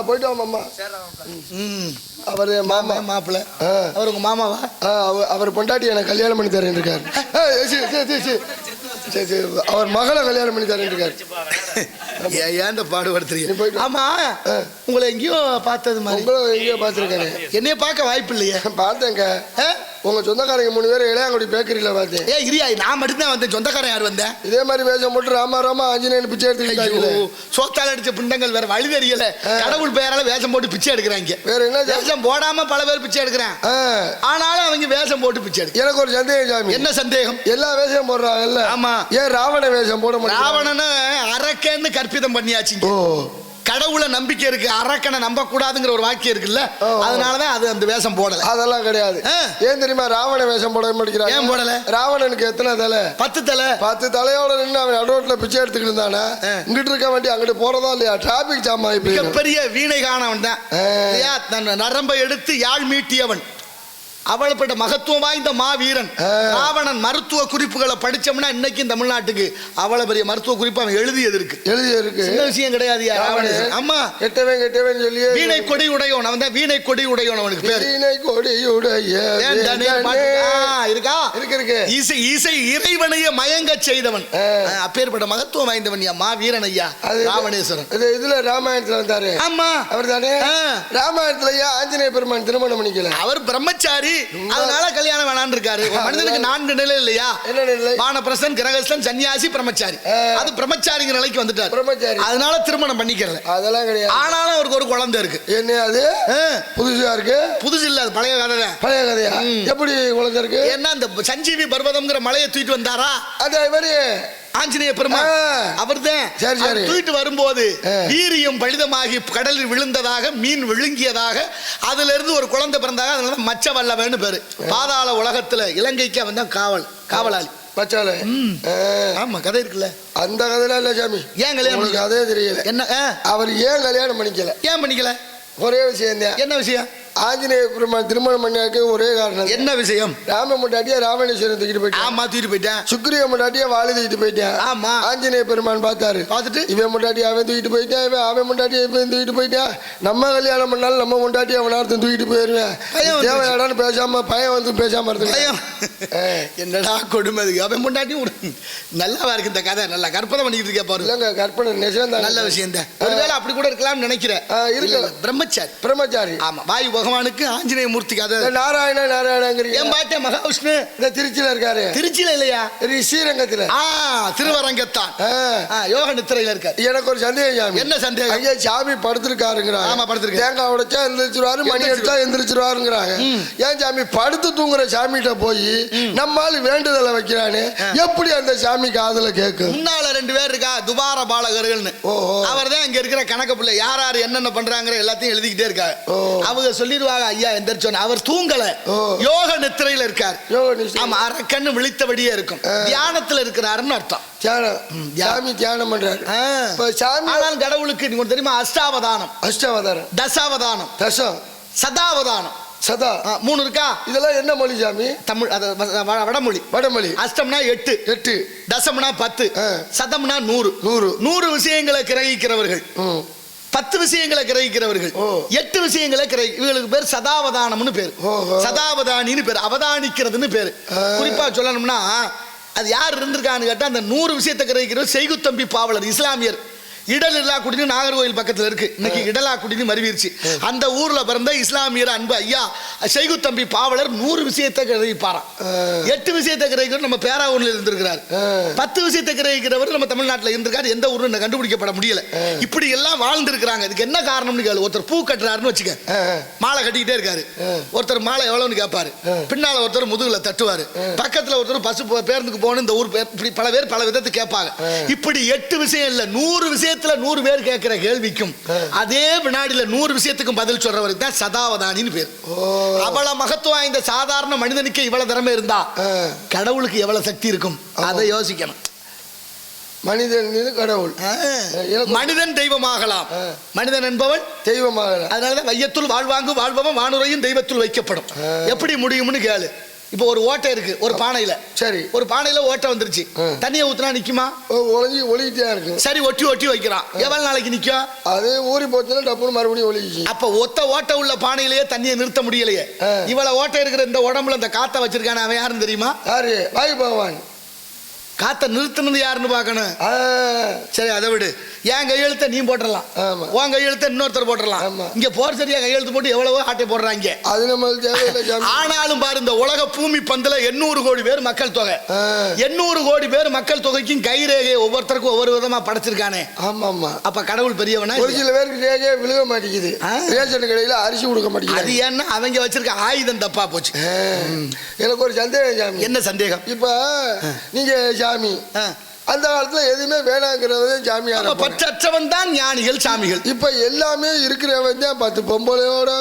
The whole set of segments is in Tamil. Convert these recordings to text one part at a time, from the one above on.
போயிட்டு வா மாமா. அவர் மாமா மாப்பிள்ள. அவர் உங்க மாமாவா? அவர் பொண்டாட்டி எனக்கு கல்யாணம் பண்ணி தரேன் இருக்காரு. சரி சரி, அவர் மகளை கல்யாணம் பண்ணி தரேன் இருக்காரு. ஏன் பாடுபடுத்துறீங்க? ஆமா, உங்களை எங்கேயோ பார்த்தது மாதிரி. உங்களும் எங்கேயோ பார்த்துருக்காரு. என்னைய பார்க்க வாய்ப்பு இல்லையா? பார்த்தேங்க. உங்க சொந்தக்காரங்க 3 பேர் இளையாங்குடி பேக்கரியில பார்த்தேன். இரியா, நான் மட்டும்தான் வந்தேன். சொந்தக்காரன் யார் வந்தேன்? இதே மாதிரி வேஷம் போட்டு ராமா ராமா ஆஞ்சநேயன் பிச்சை எடுத்துக்கிட்டாங்க. சோத்தால் அடிச்ச பிண்டங்கள் வேற வழி தெரியல. கடவுள் பெயரால வேஷம் போட்டு பிச்சை எடுக்கிறாங்க. வேற என்ன வேஷம் போடாம பல பேர் பிச்சை எடுக்கிறான். ஆனாலும் அவங்க வேஷம் போட்டு பிச்சை எடுக்க. எனக்கு ஒரு சந்தேகம் சாமி. என்ன சந்தேகம்? எல்லா வேஷம் போடுறாங்கல்ல. ஆமா. ஏன் ராவண வேஷம் போட மாட்டாங்க? ராவணனை அரக்கன்னு கற்பிதம் பண்ணியாச்சு. கடவுளை நம்பிக்கை இருக்கு, அரக்கனை நம்ப கூடாதுங்கிற ஒரு வாக்கியம் இருக்குல்ல, அதனாலதான் அது அந்த வேஷம் போடல. அதெல்லாம் கிடையாது. ஏன் தெரியுமா ராவண வேஷம் போட மாட்டேங்கிறாங்க? ஏன் போடல? ராவணனுக்கு எத்தனை தலை? 10 தலை. 10 தலையோட நின்று அவன் நடுரோட்ல பிச்சை எடுத்துக்கிட்டு இருந்தானே. இங்கிட்டு இருக்க வேண்டிய அங்கிட்டு போறதா இல்லையா? டிராபிக் ஜாம் ஆகி மிகப்பெரிய வீணை காணவன் தான். நரம்பை எடுத்து யாழ் மீட்டியவன், அவளப்பட்ட மகத்துவம் வாய்ந்த மாவீரன் ராவணன். மருத்துவ குறிப்புகளை படிச்சோம்னா இன்னைக்கு தமிழ்நாட்டுக்கு அவ்வளவு பெரிய மருத்துவ குறிப்பு அவன் எழுதியது இருக்கு. சின்ன விஷயம் கிடையாது. ஆமா, கெட்டவன் கெட்டவன் சொல்லி வீணை கொடி உடையோன். அவன் தான் வீணை கொடி உடையோன். அவனுக்கு பேர் வீணை கொடி உடைய இருக்கா? இருக்கு. இசை இசை இறைவனையே மயங்க செய்தவன். அப்பேற்பட்ட மகத்துவம் வாய்ந்தவன் மாவீரன் ஐயா ராவணேஸ்வரன். இதுல ராமாயணத்துல வந்தாரு. ஆமா, அவர் தானே. ராமாயணத்துல ஆஞ்சநேய பெருமான் திருமணம் பண்ணிக்கல. அவர் பிரம்மச்சாரி, அதனால கல்யாணம் வேணான்னு இருக்காரு. மனிதனுக்கு 4 நிலை இல்லையா? என்ன நிலை? வானப்பிரஸ்தன், கிரகஸ்தன், சன்னியாசி, பிரம்மச்சாரி. அது பிரம்மச்சாரிங்கிற நிலைக்கு வந்துட்டார். பிரம்மச்சாரி, அதனால திருமணம் பண்ணிக்கல. அதெல்லாம் கிடையாது. ஆனாலும் அவருக்கு ஒரு குழந்தை இருக்கு. என்ன அது? புதுசா இருக்கு. புதுசு இல்ல, அது பழைய கதை. பழைய கதையா? எப்படி குழந்தை இருக்கு? ஏன்னா இந்த சஞ்சீவி பர்வதம்ங்கிற மலையை தூக்கிட்டு வந்தாரா, அது மாதிரி ஆஞ்சநேய பெருமாள் அவர்தான். தூக்கிட்டு வரும்போது வீரியம் பலிதமாகி கடலில் விழுந்ததாக, மீன் விழுங்கியதாக, அதுல இருந்து ஒரு குழந்தை பிறந்தாக. அதனால மச்ச வல்லவன்னு பேரு. பாதாள உலகத்துல இலங்கைக்கு அவன் தான் காவலாளி. பச்சால. ஆமா, கதை இருக்குல்ல. அந்த கதையில இல்ல சாமி. ஏன் கல்யாணம்? அதே தெரியல. என்ன அவர் ஏன் கல்யாணம் பண்ணிக்கல? ஏன் பண்ணிக்கல? ஒரே விஷயம் தான். என்ன விஷயம்? ஆஞ்சநேய பெருமான் திருமணம் பண்ணியாக்க ஒரே காரணம். என்ன விஷயம்? ராம முண்டாட்டியா ராமேஸ்வரம் தூக்கிட்டு போயிட்டான். ஆமா, தூக்கிட்டு போயிட்டேன். சுக்ரிய முண்டாட்டியா வாழை தூக்கிட்டு போயிட்டான். ஆமா. ஆஞ்சநேய பெருமான் பார்த்தாரு. பார்த்துட்டு இவன் முண்டாட்டி அவன் தூக்கிட்டு போயிட்டான், இவன் அவன் முண்டாட்டியா இவன் தூக்கிட்டு போயிட்டான். நம்ம கல்யாணம் பண்ணாலும் நம்ம முண்டாட்டி அவன் நேரத்தை தூக்கிட்டு போயிருவேன். தேவையாடான்னு பேசாம பையன் வந்து பேசாம இருக்கு. என்னடா கொடுமை. அவன் முண்டாட்டி நல்லாவா இருக்கு இந்த கதை. நல்லா கற்பனை பண்ணிட்டு இருக்கா பாரு. இல்லங்க, கற்பனை நிஜம் தான். நல்ல விஷயம் தான். ஒருவேளை அப்படி கூட இருக்கலாம்னு நினைக்கிறேன். இருக்கு. பிரம்மச்சாரி. ஆமா, வாயு பகவானுக்கு ஆஞ்சநேய மூர்த்தி கதை. நாராயணங்கிறீங்க. என் பாட்டே மகாவிஷ்ணு இந்த திருச்சியில இருக்காரு. திருச்சியில இல்லையா? ஸ்ரீரங்கத்துல. திருவரங்கத்தான் யோக நித்திரையில இருக்காரு. எனக்கு ஒரு சந்தேகம். என்ன சந்தேகம்? ஐயா சாமி படுத்திருக்காருங்கிறாங்க. ஆமா, படுத்திருக்கு. தேங்காய் உடைச்சா எந்திரிச்சிருவாரு, மணி அடிச்சா எந்திரிச்சிருவாருங்கிறாங்க. ஏன் சாமி படுத்து தூங்குற சாமிகிட்ட போய் நம்மால் வேண்டுதலை வைக்கிறானே, எப்படி அந்த சாமி காதுல கேட்கும்? முன்னால 2 பேர் இருக்கா, துபார பாலகர்கள்னு. அவர் தான் இங்க இருக்கிற கணக்கு பிள்ளை. யார் யார் என்னென்ன பண்றாங்க எல்லாத்தையும் எழுதிக்கிட்டே இருக்காங்க. அவங்க சொல்லிடுவாங்க ஐயா எந்திரிச்சோன்னு. அவர் தூங்கல, யோக நித்திரையில இருக்கார். ஆமா, அரக்கண்ணு விழித்தபடியே இருக்கும். தியானத்துல இருக்கிறாருன்னு அர்த்தம். சாமி தியானம் பண்றாரு. ஆனால் கடவுளுக்கு நீங்க தெரியுமா? அஷ்டாவதானம், தசாவதானம், சதாவதானம், சதா 3 இருக்கா? இதெல்லாம் என்ன மொழி சாமி? தமிழ். வடமொழி. அஷ்டம்னா 8, தசம்னா 10, சதம்னா 100 விஷயங்களை கிரகிக்கிறவர்கள், 10 விஷயங்களை கிரகிக்கிறவர்கள், 8 விஷயங்களை இவங்களுக்கு பேர் சதாவதானம்னு பேர். சதாவதானின்னு பேர், அவதானிக்கிறதுன்னு பேர். குறிப்பா சொல்லணும்னா அது யார் இருந்திருக்கான்னு கேட்டா, அந்த 100 விஷயத்தை கிரகிக்கிறவர் செய்குத்தம்பி பாவலர், இஸ்லாமியர். இடலாக்குடின்னு நாகர்கோவில் பக்கத்துல இருக்கு. இன்னைக்கு இடலாக்குடின்னு மறுவீர்ச்சி. அந்த ஊர்ல பிறந்த இஸ்லாமியர் அன்பு ஐயா செய்குத்தம்பி பாவலர் 100 விஷயத்தை கிரகிப்பாராம். 8 விஷயத்தை கிரகிக்கிறவர் நம்ம பேராவூர்ல இருந்திருக்கிறார். 10 விஷயத்தை கிரகிக்கிறவர் நம்ம தமிழ்நாட்டில் இருந்திருக்காரு. எந்த ஊர்ல கண்டுபிடிக்கப்பட முடியல. இப்படி எல்லாம் வாழ்ந்து இருக்கிறாங்க. இதுக்கு என்ன காரணம்னு கேளு. ஒருத்தர் பூ கட்டுறாருன்னு வச்சுக்க, மாலை கட்டிக்கிட்டே இருக்காரு. ஒருத்தர் மாலை எவ்வளவுன்னு கேட்பாரு. பின்னால ஒருத்தர் முதுகுல தட்டுவாரு. பக்கத்துல ஒருத்தர் பசு பேருந்துக்கு போகணும். இந்த ஊர் இப்படி பல பேர் பல விதத்தை கேட்பாங்க. இப்படி 8 விஷயம் இல்ல, 100 விஷயம் 100 பேர் கேட்கிற கேள்விக்கும் அதே வினாடியில 100 விஷயத்துக்கும் பதில் சொல்றவருக்கு தான் சதாவதானின்னு பேர். அவ்வளவு மகத்துவம் வாய்ந்த சாதாரண மனிதனுக்கு இவ்வளவு திறமை இருந்தா கடவுளுக்கு எவ்வளவு சக்தி இருக்கும் அதை யோசிக்கணும். மனிதன் கடவுள், மனிதன் தெய்வமாகலாம், மனிதன் என்பவன் தெய்வமாகலாம். அதனாலதான் வையத்துள் வாழ்வாங்கு வாழ்பவன் வானுரையும் தெய்வத்துள் வைக்கப்படும். எப்படி முடியும்னு கேளு. இப்போ ஒரு ஓட்டை இருக்கு ஒரு பானையில. சரி. ஒரு பானையில ஓட்டை வந்துருச்சு. தண்ணியை ஊத்துனா நிக்குமா? ஒளிக்கிட்டே இருக்கு. சரி, ஒட்டி வைக்கிறான். எவ்வளவு நாளைக்கு நிக்கும்? அது ஊறி போச்சுன்னா டப்புன்னு மறுபடியும் ஒளிச்சு. அப்ப ஒத்த ஓட்டை உள்ள பானையிலேயே தண்ணியை நிறுத்த முடியலையே. இவ்வளவு ஓட்டை இருக்கிற இந்த உடம்புல இந்த காத்த வச்சிருக்கானே அவன் யாருன்னு தெரியுமா? யாரு? வாயு பகவான். காத்த நிறுத்தினது யாருன்னு பாக்கணும். சரி, அதை விடு. என் கையெழுத்த நீ போட்டுடலாம், உன் கையெழுத்த இன்னொருத்தர் போட்டுடலாம். இங்க போர் சரியா கையெழுத்து போட்டு எவ்வளவோ ஆட்டை போடுறாங்க. அது நம்ம ஆனாலும் பாரு, இந்த உலக பூமி பந்துல 800 கோடி பேர் மக்கள் தொகை. 800 கோடி பேர் மக்கள் தொகைக்கும் கைரேகை ஒவ்வொருத்தருக்கும் ஒவ்வொரு விதமா படைச்சிருக்கானே. ஆமா ஆமா. அப்ப கடவுள் பெரியவனா? ஒரு சில பேருக்கு ரேகை விழுக மாட்டேங்குது. ரேஷன் கடையில அரிசி கொடுக்க மாட்டேங்குது. அது ஏன்னா அவங்க வச்சிருக்க ஆயுதம் தப்பா போச்சு. எனக்கு ஒரு சந்தேகம் சாமி. என்ன சந்தேகம்? இப்ப நீங்க சாமி அந்த காலத்துல எதுவுமே வேணாங்கிறது சாமியார். பற்றற்றவன் தான் ஞானிகள் சாமிகள். இப்ப எல்லாமே இருக்கிறவன் தான் 10 பொம்பளையோட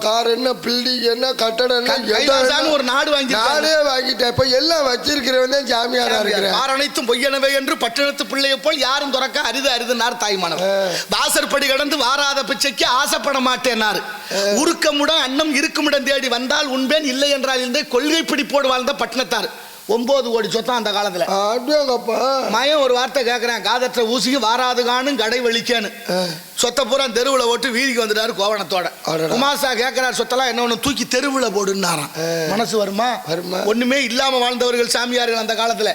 கார் என்ன, பில்டிங் என்ன, கட்டடம் என்ன, ஒரு நாடே வாங்கிட்டேன். இப்ப எல்லாம் வச்சிருக்கிறவன் தான் சாமியாரா இருக்கிறேன். அனைத்தும் பொய்யனவை என்று பட்டணத்து பிள்ளையை போல் யாரும் துறக்க அரிதுனார் தாய்மானவர். வாசற்படி கடந்து வாராத பிச்சைக்கு ஆசைப்பட மாட்டேனாரு. உருக்கமுடன் அன்னம் இருக்குமிடம் தேடி வந்தால் உண்பேன், இல்லை என்றால் இந்த கொள்கை பிடிப்போடு வாழ்ந்த பட்டணத்தார். 9 கோடி சொத்தான் அந்த காலத்துல. மயம் ஒரு வார்த்தை கேட்கிறேன், காதற்ற ஊசிக்கு வாராது காணும் கடை வெளிக்கேன்னு. சொத்த பூரா தெருவுல ஓட்டு வீதிக்கு வந்துட்டாரு கோவணத்தோட. குமாசா கேட்கிறார், சொத்தெல்லாம் என்ன ஒண்ணு தூக்கி தெருவுல போடுன்னாராம். மனசு வருமா? ஒண்ணுமே இல்லாம வாழ்ந்தவர்கள் சாமியார்கள் அந்த காலத்துல.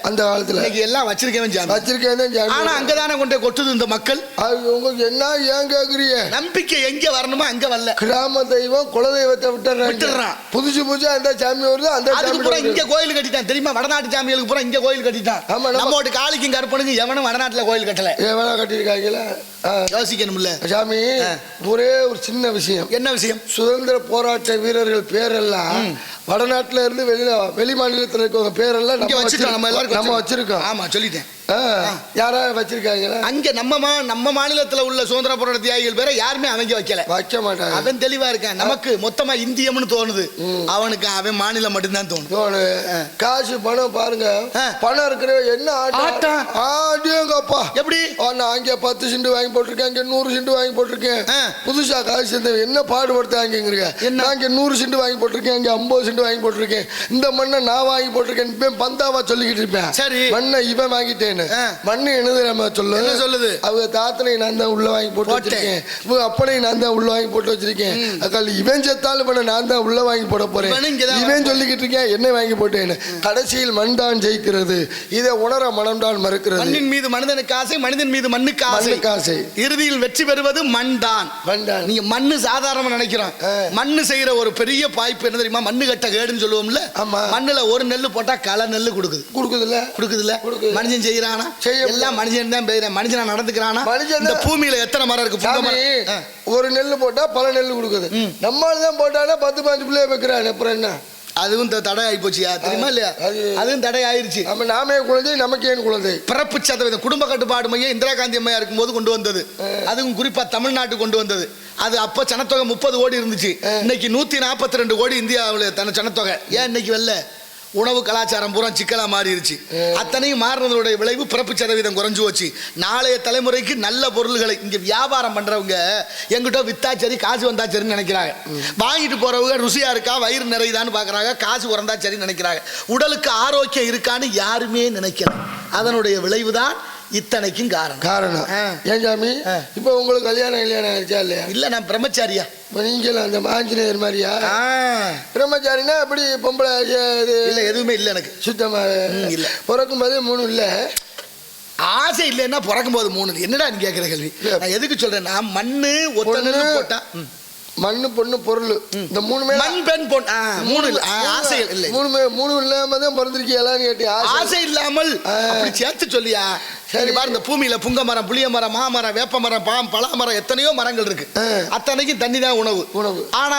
இன்னைக்கு எல்லாம் வச்சிருக்கேன். ஆனா அங்கதானே கொண்டு கொட்டுது இந்த மக்கள். உங்களுக்கு என்ன ஏன் கேக்குறீங்க? நம்பிக்கை எங்க வரணுமோ அங்க வரல. கிராம தெய்வம் குலதெய்வத்தை விட்டுறான். புதுசா அந்த சாமி வருது. அந்த இங்க கோயில் கட்டிட்டான் தெரியுமா? வடநாட்டு சாமிகளுக்கு பூரா இங்க கோயில் கட்டிட்டான். நம்மோட காளிக்கும் கருப்பனுக்கும் எவனும் வடநாட்டுல கோயில் கட்டல. எவனா கட்டிருக்காங்களா? யோசிக்கணும்ல சாமி. ஒரே ஒரு சின்ன விஷயம். என்ன விஷயம்? சுதந்திர போராட்ட வீரர்கள் பேரெல்லாம் வடநாட்டுல இருந்து வெளி மாநிலத்தில் இருக்கவங்க பேரெல்லாம் நம்ம வச்சிருக்கோம். ஆமா, சொல்லிட்டேன். யாரா வச்சிருக்காங்க? அங்க நம்ம மாநிலத்துல உள்ள சுதந்திர போராட்ட தியாகிகள் பேரை யாருமே அவங்க வைக்க மாட்டாங்க. அவன் தெளிவா இருக்கான். நமக்கு மொத்தமா இந்தியம்னு தோணுது, அவனுக்கு அவன் மாநிலம் மட்டும்தான் தோணுது. காசு பணம் பாருங்க, பணம் இருக்கிற என்ன ஆட்டப்பா. எப்படி அங்க 10 சென்ட் வாங்கி போட்டிருக்கேன், இங்க 100 சென்ட் வாங்கி போட்டிருக்கேன். புதுசா காசு சேர்ந்த என்ன பாடுபடுத்தாங்க. இங்க 100 சென்ட் வாங்கி போட்டிருக்கேன், இங்க 50 சென்ட் வாங்கி போட்டிருக்கேன். இந்த மண்ணை நான் வாங்கி போட்டிருக்கேன் பந்தாவா சொல்லிக்கிட்டு இருப்பேன். சரி, மண்ணை இவன் வாங்கிட்டேன். மண்ணு என்னது நம்ம சொல்லுது. அவங்க தாத்தனை நான் தான் உள்ள வாங்கி போட்டு வச்சிருக்கேன், அப்பனை நான் தான் உள்ள வாங்கி போட்டு வச்சிருக்கேன். இவன் செத்தாலும் பண்ண நான் தான் உள்ள வாங்கி போட போறேன். இவன் சொல்லிக்கிட்டு இருக்கேன் என்ன வாங்கி போட்டேன்னு. கடைசியில் மண் தான் ஜெயிக்கிறது. இதை உணர மனம் தான் மறுக்கிறது. மண்ணின் மீது மனிதனுக்கு ஆசை, மனிதன் மீது மண்ணுக்கு ஆசை. இறுதியில் வெற்றி பெறுவது மண் தான். நீங்க மண்ணு சாதாரணமா நினைக்கிறோம். மண்ணு செய்யற ஒரு பெரிய பாய்ப்பு என்ன தெரியுமா? மண்ணு கட்ட கேடுன்னு சொல்லுவோம்ல. மண்ணுல ஒரு நெல்லு போட்டா கல நெல்லு கொடுக்குதுல்ல. மனுஷன் செய்யறானா? எல்லாம் மனுஷன் தான் பெய்யறான். மனுஷனா நடந்துக்கிறானா? இந்த பூமியில எத்தனை மரம் இருக்கு? ஒரு நெல்லு போட்டா பல நெல்லு கொடுக்குது. நம்மளுதான் போட்டானா 10-15 பிள்ளைய வைக்கிறான். அப்புறம் என்ன? அதுவும் தடை ஆகி போச்சியா தெரியுமா இல்லையா? அதுவும் தடை ஆயிருச்சு. நாமே குழந்தை, நமக்கு ஏன் குழந்தை? பிறப்பு சதவீதம் குடும்ப கட்டுப்பாடு மையம் இந்திரா காந்தி அம்மையா இருக்கும் போது கொண்டு வந்தது. அதுவும் குறிப்பா தமிழ்நாட்டு கொண்டு வந்தது. அது அப்ப சனத்தொகை 30 கோடி இருந்துச்சு. இன்னைக்கு 142 கோடி இந்தியாவில் தன சனத்தொகை. ஏன் இன்னைக்கு வெல்ல? உணவு கலாச்சாரம் பூரா சிக்கலா மாறிடுச்சு. அத்தனையும் மாறினதோடைய விளைவு பிறப்பு சதவீதம் குறைஞ்சு போச்சு. நாளைய தலைமுறைக்கு நல்ல பொருள்களை இங்க வியாபாரம் பண்றவங்க எங்கிட்ட வித்தா சரி காசு வந்தா சரின்னு நினைக்கிறாங்க. வாங்கிட்டு போறவங்க ருசியா இருக்கா வயிறு நிறையுதான்னு பாக்குறாங்க, காசு குறைந்தா சரின்னு நினைக்கிறாங்க. உடலுக்கு ஆரோக்கியம் இருக்கான்னு யாருமே நினைக்கல. அதனுடைய விளைவுதான் இத்தனைக்கும் காரணம். ஏன் சாமி இப்ப உங்களுக்கு கல்யாணம் ஆயிடுச்சா இல்லையா? இல்ல, நான் பிரம்மச்சாரியா. நீங்களும் அந்த ஆஞ்சநேயர் மாதிரியா? பிரம்மச்சாரினா அப்படி பொம்பளை இல்ல, எதுவுமே இல்ல எனக்கு சுத்தமா இல்ல. பிறக்கும் போது 3 இல்ல. ஆசை இல்லைன்னா பிறக்கும் போது 3. என்னடா நீ கேட்கிற கேள்வி? நான் எதுக்கு சொல்றேன்னா மண்ணு ஒத்தனு போட்டா மண்ணு பொண்ணு பொருள் இந்த 3 மண் பெண் பொன் 3 இல்ல. ஆசை இல்ல. 3 இல்லாம தான் பிறந்திருக்கீங்களான்னு கேட்டி ஆசை இல்லாமல் அப்படி சேர்த்து சொல்லியா? சரி பாரு, இந்த பூமியில புங்க மரம், புளிய மரம், மாமரம், வேப்ப மரம், பலா மரம், எத்தனையோ மரங்கள் இருக்கு. அத்தனைக்கும் தண்ணி தான் உணவு. ஆனா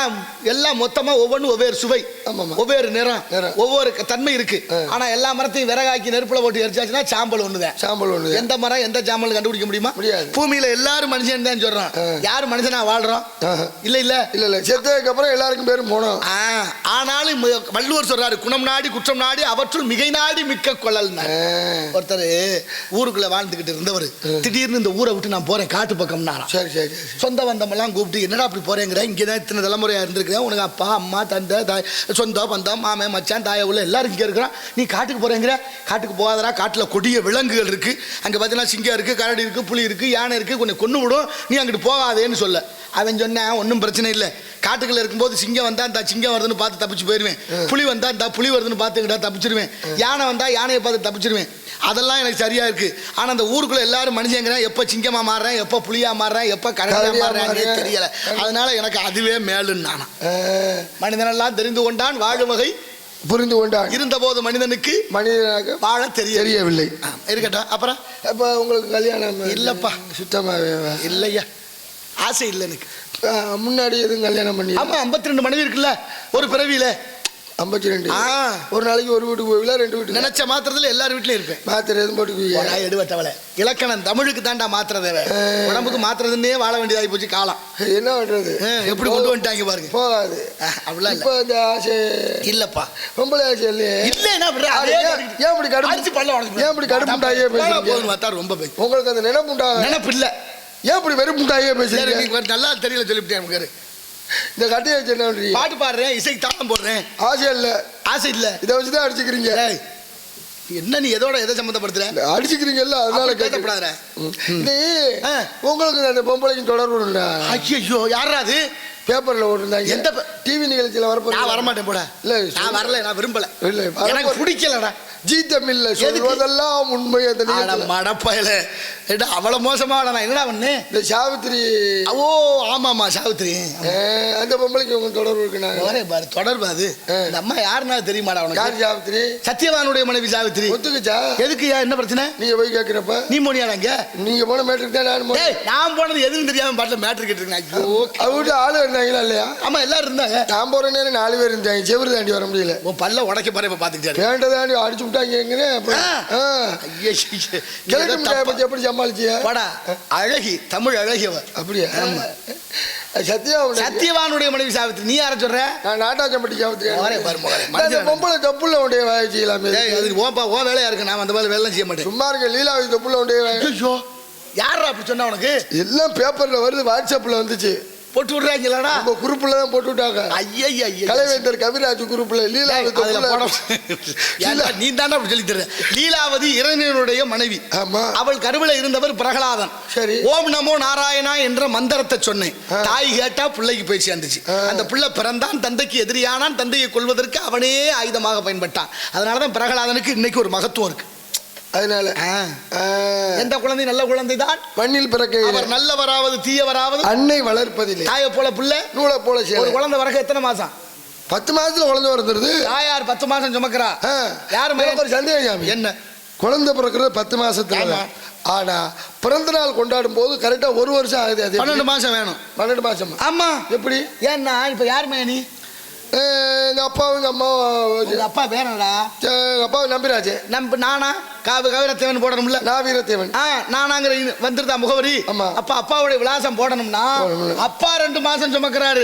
எல்லாம் மொத்தமா ஒவ்வொன்றும் ஒவ்வொரு சுவை, ஒவ்வொரு நிறம், ஒவ்வொரு தன்மை இருக்கு. ஆனா எல்லா மரத்தையும் விறகாக்கி நெருப்புல போட்டு எரிச்சாச்சுன்னா சாம்பல் ஒண்ணுதான். எந்த மரம் எந்த சாம்பல் கண்டுபிடிக்க முடியுமா? பூமியில எல்லாரும் மனுஷன் தான் சொல்றான். யாரு மனுஷனா வாழ்றோம்? இல்ல செத்ததுக்கு அப்புறம் எல்லாருக்கும் பேரும் போனோம். ஆனாலும் வள்ளுவர் சொல்றாரு, குணம் நாடி குற்றம் நாடி அவற்றுள் மிகை நாடி மிக்க கொள்ளல். ஒருத்தர் ஊருக்குள்ள ஊருக்குள்ள வாழ்ந்துகிட்டு இருந்தவர் திடீர்னு இந்த ஊரை விட்டு நான் போறேன் காட்டு பக்கம்னா. சரி சரி. சொந்த பந்தமெல்லாம் கூப்பிட்டு என்னடா அப்படி போறேங்கிற, இங்கதான் இத்தனை தலைமுறையா இருந்திருக்கிறேன், உனக்கு அப்பா அம்மா தந்தை தாய் சொந்த பந்தம் மாமன் மச்சான் தாய உள்ள எல்லாரும் இங்கே இருக்கிறான், நீ காட்டுக்கு போறேங்கிற. காட்டுக்கு போகாதரா, காட்டுல கொடிய விலங்குகள் இருக்கு, அங்க பார்த்தீங்கன்னா சிங்கம் இருக்கு, கரடி இருக்கு, புலி இருக்கு, யானை இருக்கு, கொஞ்சம் கொண்டு விடும், நீ அங்கிட்டு போகாதேன்னு சொல்ல. அவன் சொன்னேன் ஒன்றும் பிரச்சனை இல்லை, காட்டுக்குள்ள இருக்கும்போது சிங்கம் வந்தா இந்த சிங்கம் வருதுன்னு பார்த்து தப்பிச்சு போயிடுவேன், புலி வந்தா இந்த புலி வருதுன்னு பார்த்துக்கிட்டா தப்பிச்சிருவேன், யானை வந்தா யானையை பார்த்து தப்பிச்சிருவேன், அதெல்லாம் எனக்கு சரியா இருக்கு. ஆனா அந்த ஊருக்குள்ள எல்லாரும் மனுஷங்கிறேன், எப்ப சிங்கமா மாறுறேன், எப்ப புலியா மாறுறேன், எப்ப கரடியா மாறுறேன் தெரியல. அதனால எனக்கு அதுவே மேலுன்னு நானா. மனிதனெல்லாம் தெரிந்து கொண்டான், வாழும் வகை புரிந்து கொண்டான், இருந்த போது மனிதனுக்கு மனிதனாக வாழ தெரியவில்லை. இருக்கட்டும். அப்புறம் அப்ப உங்களுக்கு கல்யாணம் இல்லப்பா? சுத்தமாவே இல்லையா, ஆசை இல்லை எனக்கு. முன்னாடி எதுவும் கல்யாணம் பண்ணி? ஆமா, 52 மனைவி இருக்குல்ல ஒரு பிறவியில. 52. ஒரு நாளைக்கு ஒரு வீட்டுக்கு போவில, 2 வீட்டுக்கு? நினைச்ச மாத்திரத்துல எல்லாரும் வீட்லயும் இருப்பேன். மாத்திரை எதுவும் போட்டுக்குவீங்க? எடுவட்டவளை இலக்கணம் தமிழுக்கு தாண்டா மாத்திரை தேவை, உடம்புக்கு மாத்திரதுன்னே வாழ வேண்டியதாகி போச்சு காலம். என்ன பண்றது, எப்படி கொண்டு வந்துட்டாங்க பாருங்க. போகாது அப்படிலாம் இப்ப இந்த ஆசை இல்லப்பா, பொம்பளை ஆசை இல்லையே. இல்லைன்னா ஏன் இப்படி கடுப்புண்டாயே பேசுறீங்க? ரொம்ப உங்களுக்கு அந்த நினைப்புண்டாக நினைப்பு இல்ல, ஏன் இப்படி வெறுப்புண்டாயே பேசுறீங்க? நல்லா தெரியல சொல்லிவிட்டேன். இந்த கட்டையை வச்சு என்ன பண்றீங்க? பாட்டு பாடுறேன், இசைக்கு தாளம் போடுறேன். ஆசை இல்ல, ஆசை இல்ல, இதை வச்சுதான் அடிச்சுக்கிறீங்க. என்ன நீ எதோட எதை சம்பந்தப்படுத்துற? அடிச்சுக்கிறீங்கல்ல, அதனால கேட்கப்படாத. உங்களுக்கு அந்த பொம்பளைக்கும் தொடர்பு உண்டா? ஐயோ, யாரா அது? பேப்பர்ல ஓடுறாங்க, எந்த டிவி நிகழ்ச்சியில வரப்போ. நான் வரமாட்டேன் போட. இல்ல நான் வரல, நான் விரும்பல, இல்ல எனக்கு பிடிக்கலடா. ஜி தமிழ்ல சொல்வதெல்லாம் உண்மை. அந்த மடப்பயல அவ்வளவு மோசமா என்னடா பண்ணு? இந்த சாவித்திரி. ஓ ஆமாமா, சாவித்திரி. அந்த பொம்பளைக்கு உங்க தொடர்பு இருக்கு பாரு. தொடர்பு அது இந்த அம்மா யாருன்னா தெரியுமாடா உனக்கு? யார் சாவித்திரி? சத்யவானுடைய மனைவி சாவித்திரி. ஒத்துக்குச்சா? எதுக்குயா, என்ன பிரச்சனை? நீங்க போய் கேட்கிறப்ப நீ போனியாங்க? நீங்க போன மேட்ருக்கு தான் நான் போனது எதுவும் தெரியாம பாட்டுல மேட்ரு கேட்டுருக்கேன். அவங்க ஆளு இருந்தாங்களா இல்லையா? ஆமா, எல்லாரும் இருந்தாங்க. நான் போற நேரம் 4 பேர் இருந்தாங்க. செவரு தாண்டி வர முடியல. உன் பல்ல உடைக்க பாரு, இப்ப பாத்துக்கிட்டாரு. வேண்டதாண்டி அடிச்சு எப்படி சமாளிச்சிய? அழகி, தமிழ் அழகியவ. அப்படியா? சத்யவானுடைய மனைவி சாவித்திரி. நீ யார சொல்ற? நான் நாட்டாச்சம்பட்டி சாவித்திரி. பொம்பளை தொப்புல உடைய வேலை செய்யலாமே. ஓ வேலையா இருக்கு, நான் அந்த மாதிரி வேலை செய்ய மாட்டேன். சும்மா இருக்க லீலாவதி தொப்புல உடைய. யாரா அப்படி சொன்னா உனக்கு? எல்லாம் பேப்பர்ல வருது, வாட்ஸ்அப்ல வந்துச்சு. போட்டு விடுறாங்களா? குரூப்ல தான் போட்டு விட்டாங்க. ஐயா, கலைவேந்தர் கவிராஜ் குரூப்ல லீலாவதி. நீ தாண்டா அப்படி சொல்லி தர. லீலாவதி இறைவனுடைய மனைவி. அவள் கருவில இருந்தவர் பிரகலாதன். சரி. ஓம் நமோ நாராயணா என்ற மந்திரத்தை சொன்னேன். தாய் கேட்டா பிள்ளைக்கு போய் சேர்ந்துச்சு. அந்த பிள்ளை பிறந்தான், தந்தைக்கு எதிரியானான், தந்தையை கொல்வதற்கு அவனே ஆயுதமாக பயன்பட்டான். அதனாலதான் பிரகலாதனுக்கு இன்னைக்கு ஒரு மகத்துவம் இருக்கு. அதனால எந்த குழந்தை நல்ல குழந்தை தான் மண்ணில் பிறக்க. அவர் நல்லவராவது தீயவராவது அன்னை வளர்ப்பதில்லை. தாயை போல பிள்ளை நூலை போல. ஒரு குழந்தை வரக்க எத்தனை மாசம்? 10 மாசத்துல குழந்தை பிறந்துருது. தாயார் 10 மாசம் சுமக்கிறா. யாரு ஒரு சந்தேகம், என்ன குழந்தை பிறக்கிறது 10 மாசத்துல. ஆனா பிறந்த நாள் கொண்டாடும் போது கரெக்டா 1 வருஷம் ஆகுது. 12 மாசம் வேணும். 12 மாசம். ஆமா. எப்படி? ஏன்னா இப்ப யார் மேனி? எங்க அப்பாவும் அம்மா. அப்பா வேணடா. அப்பாவை நம்பிராஜ். நானா கவிரத்தேவன் போடணும்ல. நாவீரத்தேவன். நானாங்கிற வந்துருதா முகவரி. அப்ப அப்பாவுடைய விலாசம் போடணும்னா அப்பா 2 மாசம் சுமக்கிறாரு.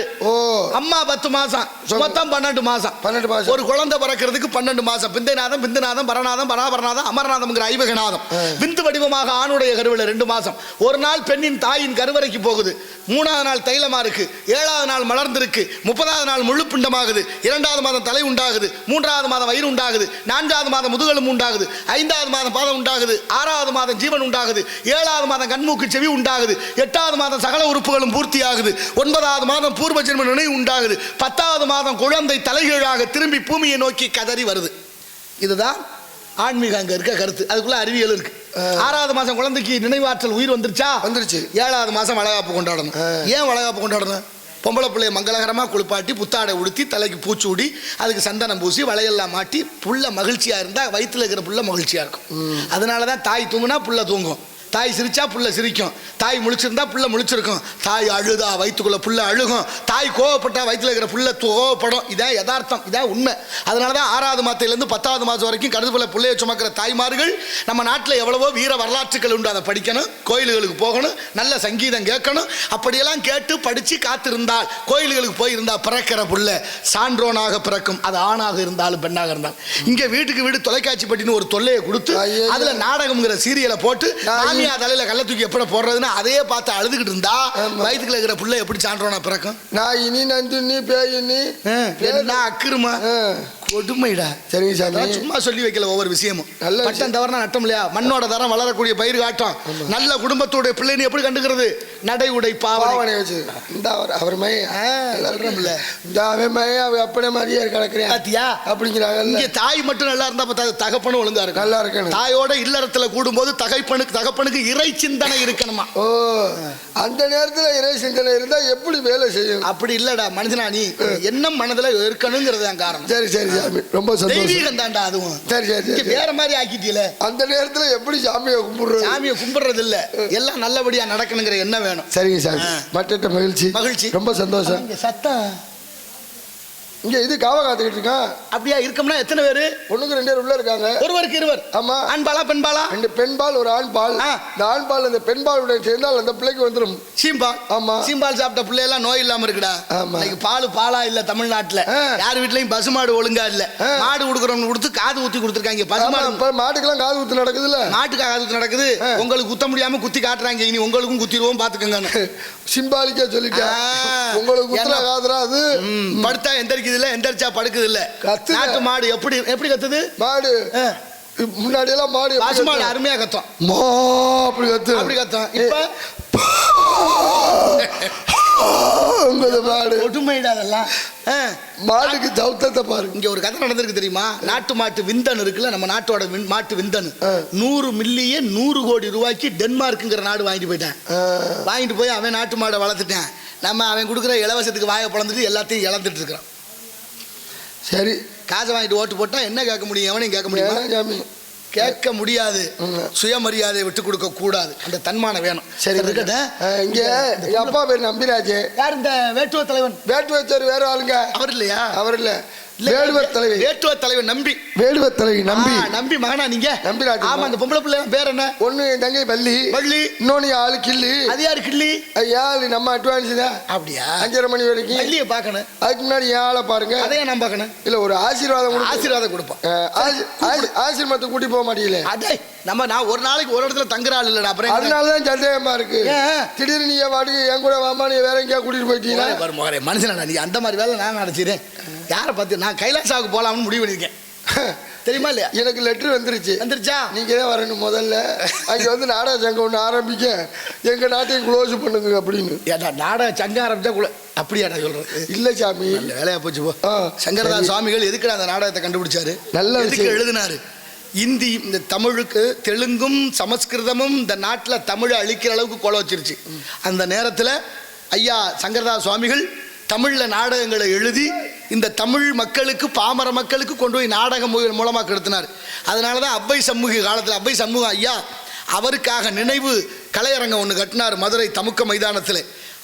அம்மா 10 மாசம், மொத்தம் 12 மாசம். 12 மாசம். ஒரு குழந்தை பிறக்கிறதுக்கு 12 மாசம். பிந்தைநாதம், பிந்துநாதம், பரநாதம், பராபரநாதம், அமரநாதம்ங்கிற ஐவகநாதம். விந்து வடிவமாக ஆணுடைய கருவில 2 மாசம். ஒரு நாள் பெண்ணின் தாயின் கருவறைக்கு போகுது. 3ஆவது நாள் தைலமா இருக்கு. 7ஆவது நாள் மலர்ந்திருக்கு. 30ஆவது நாள் முழு பிண்டமாகுது. 2ஆவது மாதம் தலை உண்டாகுது. 3ஆவது மாதம் வயிறு உண்டாகுது. 4ஆவது மாதம் முதுகெலும்பு உண்டாகுது. 5ஆவது மாதம் பாதம் உண்டாகுது. 6ஆவது மாதம் ஜீவன் உண்டாகுது. 7ஆவது மாதம் கண்மூக்கு செவி உண்டாகுது. 8ஆவது மாதம் சகல உறுப்புகளும் பூர்த்தி ஆகுது. 9ஆவது மாதம் பூர்வ ஜென்ம நினைவு உண்டாகுது. 10ஆவது மாதம் குழந்தை தலைகீழாக திரும்பி பூமியை நோக்கி கதறி வருது. இதுதான் ஆன்மீக அங்க இருக்க கருத்து. அதுக்குள்ள அறிவியல் இருக்கு. 6ஆவது மாசம் குழந்தைக்கு நினைவாற்றல் உயிர் வந்துருச்சா? வந்துருச்சு. 7ஆவது மாசம் வளகாப்பு கொண்டாடணும். ஏன் வளகாப்பு கொண்டாடணும்? பொம்பளை பிள்ளைய மங்களகரமாக குளிப்பாட்டி புத்தாடை உடுத்தி தலைக்கு பூச்சூடி அதுக்கு சந்தனம் பூசி வளையெல்லாம் மாட்டி புள்ள மகிழ்ச்சியாக இருந்தால் வயிற்றுல இருக்கிற புள்ள மகிழ்ச்சியாக இருக்கும். அதனால தான் தாய் தூங்குனா புள்ள தூங்கும். தாய் சிரிச்சா புள்ள சிரிக்கும், தாய் முழிச்சிருந்தா புள்ள முழிச்சிருக்கும், தாய் அழுதா வயிற்றுக்குள்ள புள்ள அழுகும், தாய் கோவப்பட்டா வயிற்றுல இருக்கிற புள்ள கோவப்படும். இதான் யதார்த்தம், இதான் உண்மை. அதனாலதான் 6வது மாதத்திலிருந்து 10வது மாதம் வரைக்கும் கருதுபுள்ள பிள்ளையை சுமக்கிற தாய்மார்கள் நம்ம நாட்டில் எவ்வளவோ வீர வரலாற்றுகள் உண்டு. அதை படிக்கணும், கோயில்களுக்கு போகணும், நல்ல சங்கீதம் கேட்கணும். அப்படியெல்லாம் கேட்டு படிச்சு காத்திருந்தால், கோயில்களுக்கு போயிருந்தா பிறக்கிற புள்ள சான்றோனாக பிறக்கும். அது ஆணாக இருந்தாலும் பெண்ணாக இருந்தாலும். இங்க வீட்டுக்கு வீடு தொலைக்காட்சி பட்டின்னு ஒரு தொல்லையை கொடுத்து அதுல நாடகம்ங்கிற சீரியலை போட்டு மாமியா தலையில கள்ள தூக்கி எப்படி போடுறதுன்னு அதையே பார்த்து அழுதுகிட்டு இருந்தா வயிற்றுக்குள்ள இருக்கிற புள்ள எப்படி சான்றோனா பிறக்கும்? நான் இனி நன்றி பேயினி அக்கிருமா கொடுமைடா. சரிங்க சாமி, சும்மா சொல்லி வைக்கல ஒவ்வொரு விஷயமும். பட்டம் தவறுனா நட்டம் இல்லையா? மண்ணோட தரம் வளரக்கூடிய பயிர் காட்டும். நல்ல குடும்பத்தோட பிள்ளைன்னு எப்படி கண்டுக்கிறது? நடை உடை பாவனை வச்சு அவர் அப்படி மாதிரியே கிடக்குறேன் அப்படிங்கிறாங்க. இங்க தாய் மட்டும் நல்லா இருந்தா பார்த்தா தகப்பனும் ஒழுங்கா இருக்கு. நல்லா இருக்கணும். தாயோட இல்லறத்துல கூடும்போது தகப்பனுக்கு இறை சிந்தனை இருக்கணுமா? ஓ, அந்த நேரத்துல இறை சிந்தனை இருந்தா எப்படி வேலை செய்யும்? அப்படி இல்லடா மனுஷனா, நீ என்ன மனதுல இருக்கணுங்கிறது காரணம். சரி சரி, ரொம்ப சந்தோஷம் தான்டா. அதுவும் சரி சரி, வேற மாதிரி ஆக்கிட்டீல. அந்த நேரத்துல எப்படி சாமியை கும்பிடுறது? சாமியை கும்பிடுறது இல்ல, எல்லாம் நல்லபடியா நடக்கணுங்கிற என்ன வேணும். சரிங்க சாமி, மற்ற மகிழ்ச்சி, ரொம்ப சந்தோஷம். சத்தம் இங்க இது காவ காத்துக்கிட்டு இருக்கான். அப்படியா? இருக்கோம்னா எத்தனை பேரு? 1க்கு 2 பேர் உள்ள இருக்காங்க. ஒருவருக்கு 2 பேர். ஆமா. ஆண்பாலா பெண்பாலா? 2 பெண்பால், ஒரு ஆண்பால். இந்த ஆண்பால் அந்த பெண்பாலுடன் சேர்ந்தால் அந்த பிள்ளைக்கு வந்துடும் சீம்பால். ஆமா, சீம்பால் சாப்பிட்ட பிள்ளை எல்லாம் நோய் இல்லாம இருக்குடா. இன்னைக்கு பாலா இல்ல தமிழ்நாட்டுல. யார் வீட்லயும் பசுமாடு ஒழுங்கா இல்ல. மாடு கொடுக்குறவங்க கொடுத்து காது ஊத்தி கொடுத்துருக்காங்க. பசுமாடு மாட்டுக்கெல்லாம் காது ஊத்து நடக்குது இல்ல? மாட்டுக்கு காது ஊத்து நடக்குது. உங்களுக்கு குத்த முடியாம குத்தி காட்டுறாங்க. இனி உங்களுக்கும் குத்திடுவோம் பாத்துக்கங்க. சிம்பாலிக்கா சொல்லிட்டேன். உங்களுக்கு குத்துற காதுரா அது. படுத்தா எந்திரிக்க எந்திரிச்சா படுக்குது இல்ல. நாட்டு மாடு எப்படி கத்துது? மாடு முன்னாடி எல்லாம் மாடு பசுமாடு அருமையா கத்தும். அப்படி கத்தும். இப்ப மாடு ஒட்டுமைடா. அதெல்லாம் மாடுக்கு சவுத்தத்தை பாரு. இங்க ஒரு கதை நடந்திருக்கு தெரியுமா? நாட்டு மாட்டு விந்தன் இருக்குல்ல, நம்ம நாட்டோட மாட்டு விந்தன் 100 மில்லியன் 100 கோடி ரூபாய்க்கு டென்மார்க்குங்கிற நாடு வாங்கிட்டு போயிட்டேன். வாங்கிட்டு போய் அவன் நாட்டு மாடை வளர்த்துட்டேன். நம்ம அவன் கொடுக்குற இலவசத்துக்கு வாயை பிளந்துட்டு எல்லாத்தையும் இழந்துட்டு இருக்கிறான். சரி, காசை வாங்கிட்டு ஓட்டு போட்டா என்ன கேட்க முடியும்? எவனையும் கேட்க முடியுமா? கேட்க முடியாது. சுயமரியாதையை விட்டு கொடுக்க கூடாது. அந்த தன்மானம் வேணும். சரி இருக்கட்டும். இங்க அப்பா பேர் நம்பிராஜ். யார்? இந்த வேட்டுவ தலைவன். வேட்டுவ வேற ஆளுங்க. அவர் இல்லையா? அவர் இல்ல, வேடுவர் தலைவன் நம்பி. வேடுவர் தலைவி நம்பி மகனா நீங்க? நம்பிராஜ். ஆமா. அந்த பொம்பளை பிள்ளை பேர் என்ன? ஒண்ணு என் தங்கை பள்ளி. இன்னொன்னு ஆளு கிள்ளி. அது யாரு கிள்ளி? யாரு நம்ம அட்வான்ஸ் தான். அப்படியா? 5:30 மணி வரைக்கும் பள்ளியை பார்க்கணும். அதுக்கு முன்னாடி என் ஆளை பாருங்க. அதையே நான் பார்க்கணும். இல்ல, ஒரு ஆசீர்வாதம் கொடுப்போம். ஆசீர்வாதத்தை கூட்டி போக மாட்டீங்களே. அதே நான் ஒரு நாளைக்கு ஒரு இடத்துல தங்குற ஆள் இல்லடா. அப்புறம் அதனாலதான் சந்தேகமா இருக்கு. திடீர்னு நீ வாட்டுக்கு என் கூட வாமா, நீ வேற எங்கேயா கூட்டிட்டு போயிட்டீங்கன்னா மனுஷனா நீ? அந்த மாதிரி வேலை நான் நடச்சிறேன். யாரை பார்த்து நான் கைலாசாவுக்கு போகலாம்னு முடிவு பண்ணியிருக்கேன். தெரியுமா இல்லையா? எனக்கு லெட்டர் வந்துருச்சா? நீங்க தான் வரணும். முதல்ல அங்கே வந்து நாடக சங்கம் ஒன்று ஆரம்பிக்க, எங்க நாட்டையும் க்ளோஸ் பண்ணுங்க அப்படின்னு. நாடக சங்கம் ஆரம்பிச்சா அப்படியாடா சொல்றது? இல்ல சாமி, வேலையா போச்சு போ. சங்கரதாஸ் சுவாமிகள் எதுக்கு அந்த நாடகத்தை கண்டுபிடிச்சாரு? நல்ல எதுக்கு எழுதினாரு? இந்தி, இந்த தமிழுக்கு தெலுங்கும் சமஸ்கிருதமும் இந்த நாட்டில் தமிழை அழிக்கிற அளவுக்கு கொலை வச்சிருச்சு. அந்த நேரத்தில் ஐயா சங்கரதாஸ் சுவாமிகள் தமிழில் நாடகங்களை எழுதி இந்த தமிழ் மக்களுக்கு, பாமர மக்களுக்கு கொண்டு போய் நாடகம் மூலமாக கெடுத்தினார். அதனால தான் அவ்வை சண்முக காலத்தில் அவ்வை சண்முகம் ஐயா அவருக்காக நினைவு கலையரங்கம் ஒன்று கட்டினார் மதுரை தமுக்க மைதானத்தில்.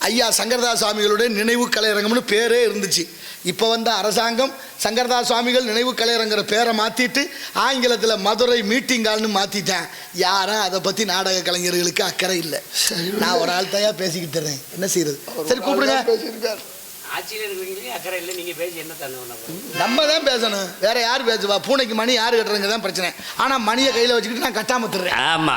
ஐயா சங்கரதாஸ் சுவாமிகளுடைய நினைவு கலையரங்கம்னு பேரே இருந்துச்சு. இப்போ வந்த அரசாங்கம் சங்கரதாஸ் சுவாமிகள் நினைவு கலையரங்கிற பேரை மாற்றிட்டு ஆங்கிலத்தில் மதுரை மீட்டிங் ஹால்னு மாற்றிட்டேன். யாரும் அதை பற்றி நாடக கலைஞர்களுக்கு அக்கறை இல்லை. நான் ஒரு ஆள் தயா பேசிக்கிட்டு தர்றேன், என்ன செய்யறது? சரி கூப்பிடுங்க. ஆட்சியில் இருக்கிறீங்களே அக்கறை இல்லை, நீங்க பேசி என்ன தானே? நம்ம தான் பேசணும், வேற யார் பேசுவா? பூனைக்கு மணி யார் கட்டுறதுங்க தான் பிரச்சனை. ஆனால் மணியை கையில் வச்சுக்கிட்டு நான் கட்டாம தர்றேன். ஆமா.